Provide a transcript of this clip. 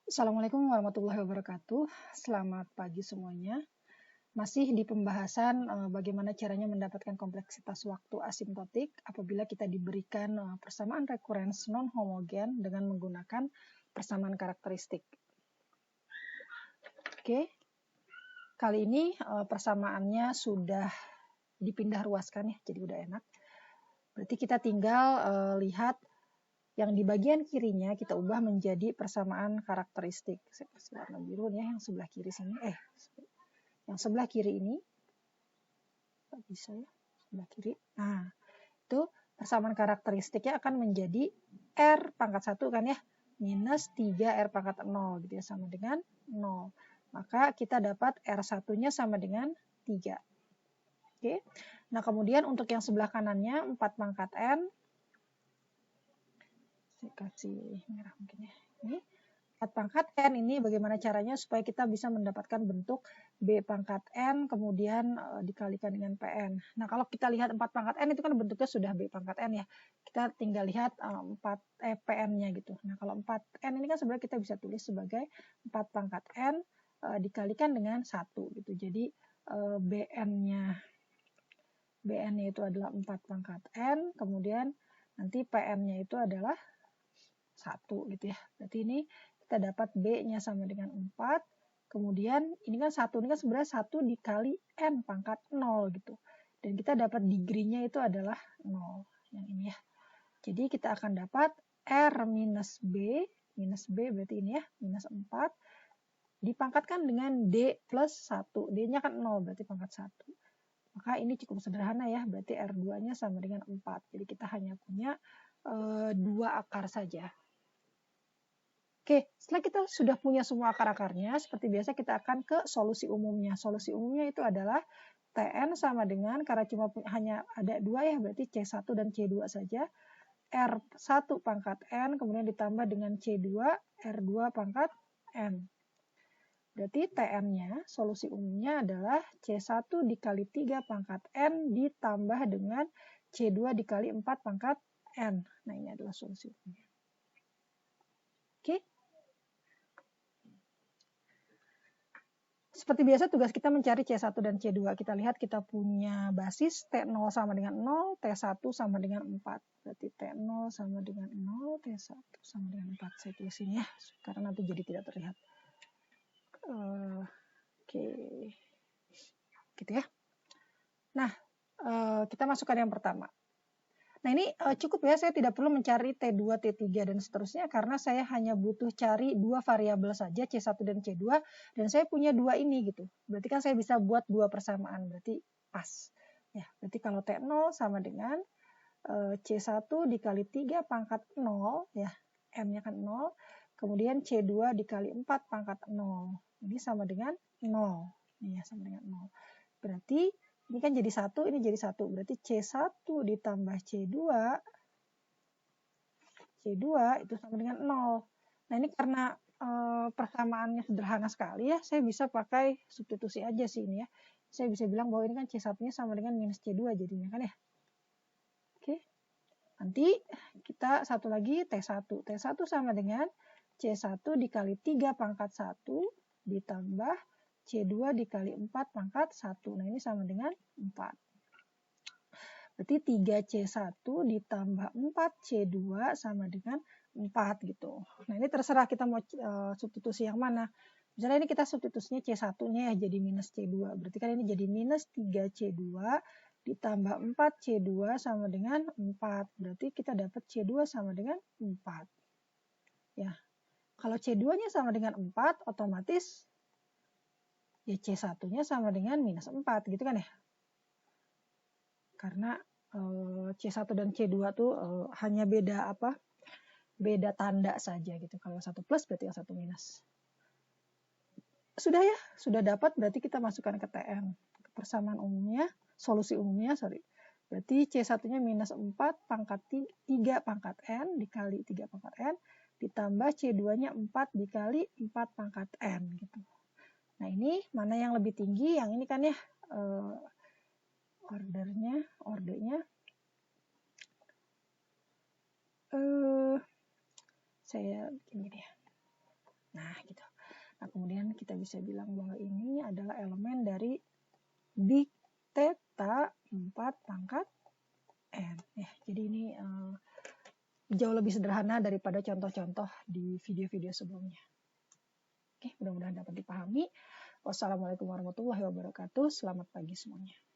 Assalamualaikum warahmatullahi wabarakatuh. Selamat pagi semuanya. Masih di pembahasan bagaimana caranya mendapatkan kompleksitas waktu asimptotik apabila kita diberikan persamaan rekurens non-homogen dengan menggunakan persamaan karakteristik. Oke, kali ini persamaannya sudah dipindah ruaskan ya, jadi udah enak. Berarti kita tinggal lihat yang di bagian kirinya kita ubah menjadi persamaan karakteristik. Saya kasih warna biru ya, yang sebelah kiri sini. Yang sebelah kiri ini, bisa ya, sebelah kiri. Nah, itu persamaan karakteristiknya akan menjadi R pangkat 1 kan ya, minus 3 R pangkat 0 gitu ya, sama dengan 0. Maka kita dapat R1-nya sama dengan 3. Oke. Nah, kemudian untuk yang sebelah kanannya 4 pangkat N, saya kasih merah mungkin ya. Ini 4 pangkat N ini bagaimana caranya supaya kita bisa mendapatkan bentuk B pangkat N kemudian dikalikan dengan PN. Nah, kalau kita lihat 4 pangkat N itu kan bentuknya sudah B pangkat N ya. Kita tinggal lihat PN-nya gitu. Nah, kalau 4N ini kan sebenarnya kita bisa tulis sebagai 4 pangkat N dikalikan dengan 1 gitu. Jadi BN-nya itu adalah 4 pangkat N, kemudian nanti PN-nya itu adalah 1 gitu ya. Berarti ini kita dapat B-nya sama dengan 4. Kemudian ini kan 1, ini kan sebenarnya 1 dikali N pangkat 0 gitu. Dan kita dapat degree-nya itu adalah 0. Yang ini ya. Jadi kita akan dapat R minus B berarti ini ya, minus 4. Dipangkatkan dengan D plus 1. D-nya kan 0, berarti pangkat 1. Maka ini cukup sederhana ya, berarti R2-nya sama dengan 4. Jadi kita hanya punya 2 akar saja. Oke, setelah kita sudah punya semua akar-akarnya, seperti biasa kita akan ke solusi umumnya. Solusi umumnya itu adalah Tn sama dengan, karena cuma hanya ada 2 ya, berarti C1 dan C2 saja. R1 pangkat N, kemudian ditambah dengan C2, R2 pangkat N. Berarti Tn-nya, solusi umumnya adalah C1 dikali 3 pangkat N ditambah dengan C2 dikali 4 pangkat N. Nah, ini adalah solusi umumnya. Oke. Seperti biasa tugas kita mencari C1 dan C2. Kita lihat kita punya basis T0 sama dengan 0, T1 sama dengan 4. Berarti T0 sama dengan 0, T1 sama dengan 4. Saya tulis ini ya, karena nanti jadi tidak terlihat. Oke. Gitu ya. Nah, kita masukkan yang pertama. Nah, ini cukup ya, saya tidak perlu mencari T2, T3, dan seterusnya karena saya hanya butuh cari 2 variabel saja, C1 dan C2, dan saya punya 2 ini gitu. Berarti kan saya bisa buat 2 persamaan, berarti pas. Ya, berarti kalau T0 sama dengan C1 dikali 3 pangkat 0, ya, M-nya kan 0, kemudian C2 dikali 4 pangkat 0. Ini sama dengan 0. Ini ya, sama dengan 0. Berarti ini kan jadi 1, ini jadi 1. Berarti C1 ditambah C2 itu sama dengan 0. Nah, ini karena persamaannya sederhana sekali ya, saya bisa pakai substitusi aja sih ini ya. Saya bisa bilang bahwa ini kan C1-nya sama dengan minus C2 jadinya kan ya. Oke. Nanti kita satu lagi T1. T1 sama dengan C1 dikali 3 pangkat 1 ditambah C2 dikali 4 pangkat 1. Nah, ini sama dengan 4. Berarti 3C1 ditambah 4C2 sama dengan 4 gitu. Nah, ini terserah kita mau substitusi yang mana. Misalnya ini kita substitusinya C1-nya ya jadi minus C2. Berarti kan ini jadi minus 3C2 ditambah 4C2 sama dengan 4. Berarti kita dapat C2 sama dengan 4. Ya. Kalau C2-nya sama dengan 4, otomatis ya C1-nya sama dengan minus 4 gitu kan ya. Karena C1 dan C2 tuh hanya beda apa? Beda tanda saja gitu. Kalau satu plus berarti yang satu minus. Sudah ya, sudah dapat berarti kita masukkan ke TN. Persamaan umumnya, solusi umumnya, Berarti C1-nya minus 4 pangkat 3 pangkat N dikali 3 pangkat N ditambah C2-nya 4 dikali 4 pangkat N gitu. Nah, ini mana yang lebih tinggi? Yang ini kan ya ordenya saya bikin gini ya. Nah, gitu. Nah, kemudian kita bisa bilang bahwa ini adalah elemen dari big theta 4 pangkat n. Ya, jadi ini jauh lebih sederhana daripada contoh-contoh di video-video sebelumnya. Oke, mudah-mudahan dapat dipahami. Wassalamualaikum warahmatullahi wabarakatuh. Selamat pagi semuanya.